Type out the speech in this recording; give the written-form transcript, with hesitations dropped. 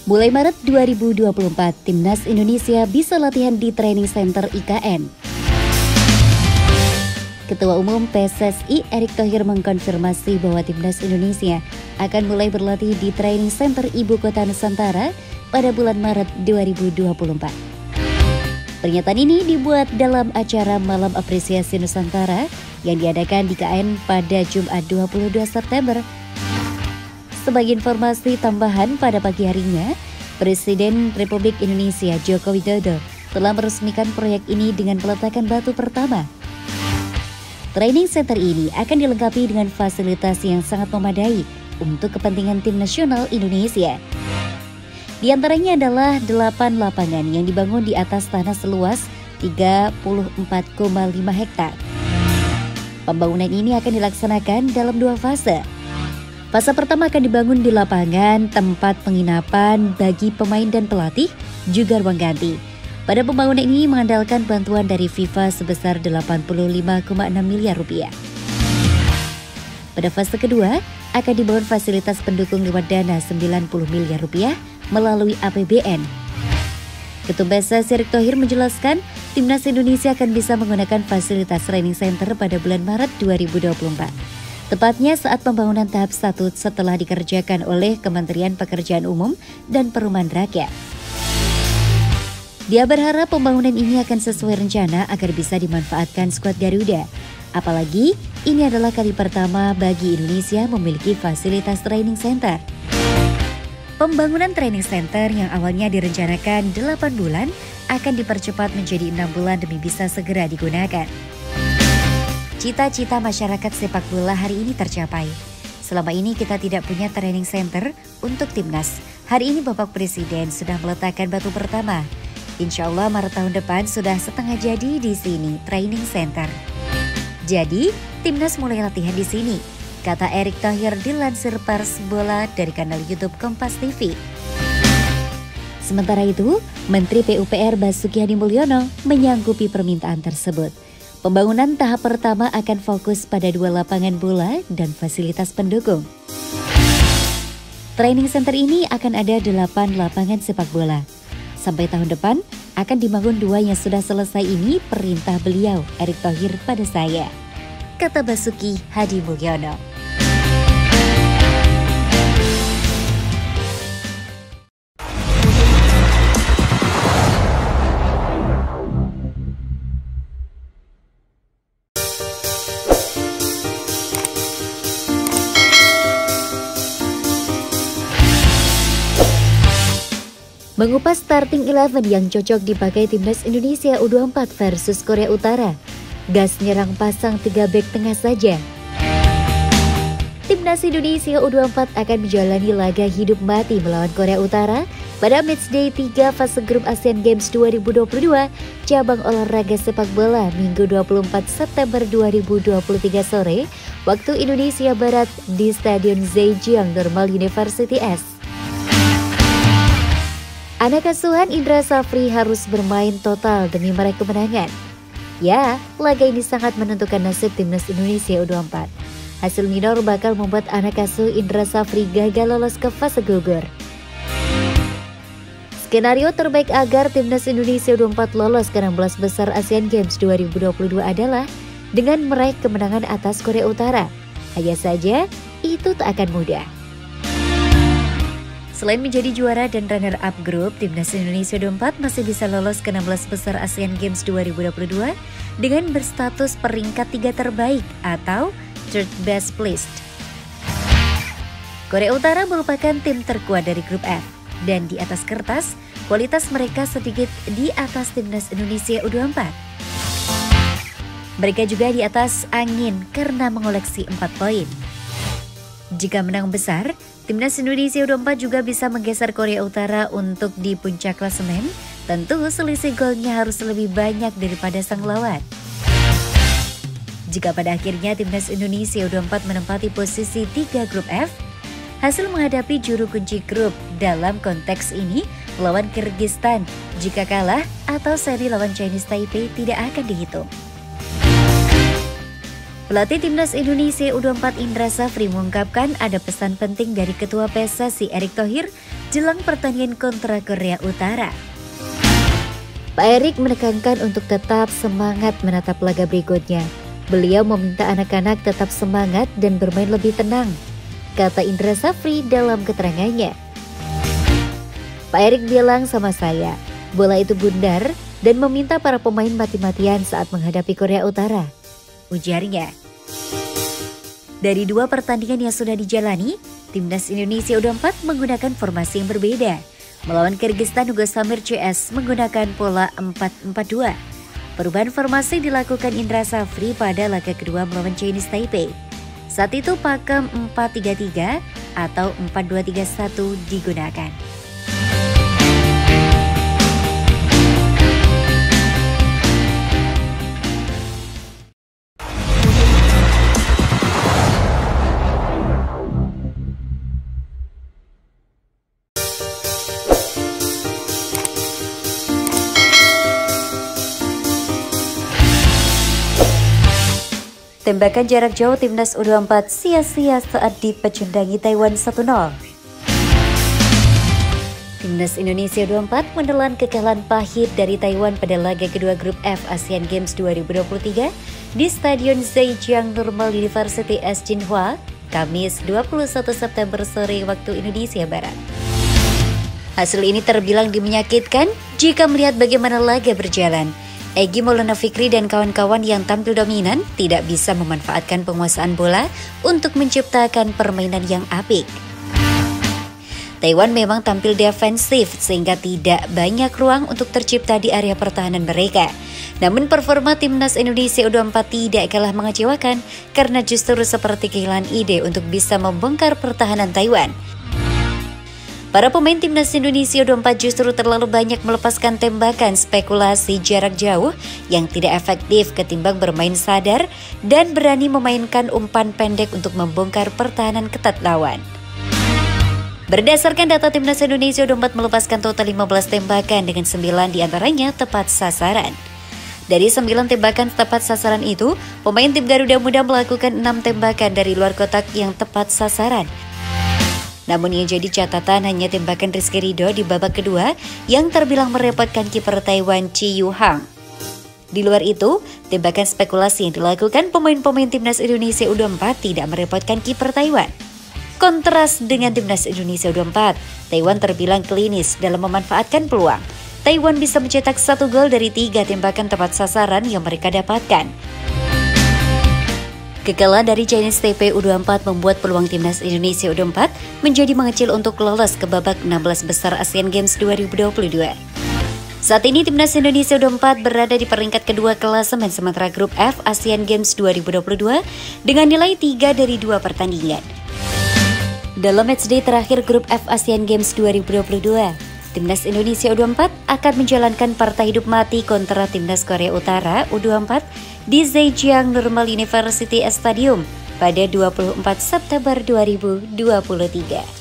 Mulai Maret 2024, Timnas Indonesia bisa latihan di Training Center IKN. Ketua Umum PSSI Erick Thohir mengkonfirmasi bahwa Timnas Indonesia akan mulai berlatih di Training Center Ibu Kota Nusantara pada bulan Maret 2024. Pernyataan ini dibuat dalam acara Malam Apresiasi Nusantara yang diadakan di IKN pada Jumat 22 September. Sebagai informasi tambahan, pada pagi harinya, Presiden Republik Indonesia Joko Widodo telah meresmikan proyek ini dengan peletakan batu pertama. Training center ini akan dilengkapi dengan fasilitas yang sangat memadai untuk kepentingan tim nasional Indonesia. Di antaranya adalah 8 lapangan yang dibangun di atas tanah seluas 34,5 hektar. Pembangunan ini akan dilaksanakan dalam 2 fase. Fase pertama akan dibangun di lapangan, tempat penginapan bagi pemain dan pelatih, juga ruang ganti. Pada pembangunan ini mengandalkan bantuan dari FIFA sebesar 85,6 miliar rupiah. Pada fase kedua, akan dibangun fasilitas pendukung lewat dana 90 miliar rupiah melalui APBN. Ketua PSSI Erick Thohir menjelaskan, Timnas Indonesia akan bisa menggunakan fasilitas training center pada bulan Maret 2024. Tepatnya saat pembangunan tahap 1 setelah dikerjakan oleh Kementerian Pekerjaan Umum dan Perumahan Rakyat. Dia berharap pembangunan ini akan sesuai rencana agar bisa dimanfaatkan skuad Garuda. Apalagi ini adalah kali pertama bagi Indonesia memiliki fasilitas training center. Pembangunan training center yang awalnya direncanakan 8 bulan akan dipercepat menjadi 6 bulan demi bisa segera digunakan. Cita-cita masyarakat sepak bola hari ini tercapai. Selama ini kita tidak punya training center untuk timnas. Hari ini Bapak Presiden sudah meletakkan batu pertama. Insya Allah Maret tahun depan sudah setengah jadi di sini training center. Jadi timnas mulai latihan di sini, kata Erick Thohir dilansir pers bola dari kanal YouTube Kompas TV. Sementara itu, Menteri PUPR Basuki Hadi Mulyono menyanggupi permintaan tersebut. Pembangunan tahap pertama akan fokus pada 2 lapangan bola dan fasilitas pendukung. Training center ini akan ada 8 lapangan sepak bola. Sampai tahun depan akan dibangun 2 yang sudah selesai, ini perintah beliau Erick Thohir pada saya, kata Basuki Hadi Mulyono. Mengupas starting 11 yang cocok dipakai Timnas Indonesia U24 versus Korea Utara. Gas nyerang pasang 3 bek tengah saja. Timnas Indonesia U24 akan menjalani laga hidup mati melawan Korea Utara pada matchday 3 fase grup Asian Games 2022 cabang olahraga sepak bola Minggu 24 September 2023 sore waktu Indonesia Barat di Stadion Zhejiang Normal University S. Anak asuhan Indra Safri harus bermain total demi meraih kemenangan. Ya, laga ini sangat menentukan nasib Timnas Indonesia U24. Hasil minor bakal membuat anak asuh Indra Safri gagal lolos ke fase gugur. Skenario terbaik agar Timnas Indonesia U24 lolos ke 16 besar Asian Games 2022 adalah dengan meraih kemenangan atas Korea Utara. Hanya saja, itu tak akan mudah. Selain menjadi juara dan runner-up grup, Timnas Indonesia U24 masih bisa lolos ke 16 besar Asian Games 2022 dengan berstatus peringkat 3 terbaik atau third best placed. Korea Utara merupakan tim terkuat dari grup F, dan di atas kertas, kualitas mereka sedikit di atas Timnas Indonesia U24. Mereka juga di atas angin karena mengoleksi 4 poin. Jika menang besar, Timnas Indonesia U24 juga bisa menggeser Korea Utara untuk di puncak klasemen. Tentu selisih golnya harus lebih banyak daripada sang lawan. Jika pada akhirnya Timnas Indonesia U24 menempati posisi 3 grup F, hasil menghadapi juru kunci grup dalam konteks ini melawan Kyrgyzstan, jika kalah atau seri lawan Chinese Taipei tidak akan dihitung. Pelatih Timnas Indonesia U24 Indra Safri mengungkapkan ada pesan penting dari Ketua PSSI Erick Thohir jelang pertandingan kontra Korea Utara. Pak Erik menekankan untuk tetap semangat menatap laga berikutnya. Beliau meminta anak-anak tetap semangat dan bermain lebih tenang, kata Indra Safri dalam keterangannya. Pak Erik bilang sama saya, bola itu bundar dan meminta para pemain mati-matian saat menghadapi Korea Utara, ujarnya. Dari 2 pertandingan yang sudah dijalani, Timnas Indonesia U24 menggunakan formasi yang berbeda. Melawan Kyrgyzstan, Hugo Samir CS menggunakan pola 4-4-2. Perubahan formasi dilakukan Indra Safri pada laga kedua melawan Chinese Taipei. Saat itu pakem 4-3-3 atau 4-2-3-1 digunakan. Tembakan jarak jauh Timnas U24 sia-sia saat dipecundangi Taiwan 1-0. Timnas Indonesia U24 menelan kekalahan pahit dari Taiwan pada laga kedua grup F Asian Games 2023 di Stadion Zhejiang Normal University S Jinhua, Kamis 21 September sore waktu Indonesia Barat. Hasil ini terbilang menyakitkan jika melihat bagaimana laga berjalan. Egy Maulana Fikri dan kawan-kawan yang tampil dominan tidak bisa memanfaatkan penguasaan bola untuk menciptakan permainan yang apik. Taiwan memang tampil defensif sehingga tidak banyak ruang untuk tercipta di area pertahanan mereka. Namun performa Timnas Indonesia U24 tidak kalah mengecewakan karena justru seperti kehilangan ide untuk bisa membongkar pertahanan Taiwan. Para pemain Timnas Indonesia U24 justru terlalu banyak melepaskan tembakan spekulasi jarak jauh yang tidak efektif ketimbang bermain sadar dan berani memainkan umpan pendek untuk membongkar pertahanan ketat lawan. Berdasarkan data Timnas Indonesia U24 melepaskan total 15 tembakan dengan 9 diantaranya tepat sasaran. Dari 9 tembakan tepat sasaran itu, pemain tim Garuda Muda melakukan 6 tembakan dari luar kotak yang tepat sasaran. Namun yang jadi catatan hanya tembakan Rizky Ridho di babak kedua yang terbilang merepotkan kiper Taiwan Chi Yu-hang. Di luar itu, tembakan spekulasi yang dilakukan pemain-pemain Timnas Indonesia U24 tidak merepotkan kiper Taiwan. Kontras dengan Timnas Indonesia U24, Taiwan terbilang klinis dalam memanfaatkan peluang. Taiwan bisa mencetak 1 gol dari 3 tembakan tepat sasaran yang mereka dapatkan. Kekalahan dari Chinese Taipei U24 membuat peluang Timnas Indonesia U24 menjadi mengecil untuk lolos ke babak 16 besar Asian Games 2022. Saat ini Timnas Indonesia U24 berada di peringkat kedua klasemen sementara grup F Asian Games 2022 dengan nilai 3 dari 2 pertandingan. Dalam matchday terakhir grup F Asian Games 2022, Timnas Indonesia U24 akan menjalankan partai hidup mati kontra Timnas Korea Utara U24 di Zhejiang Normal University Stadium pada 24 September 2023.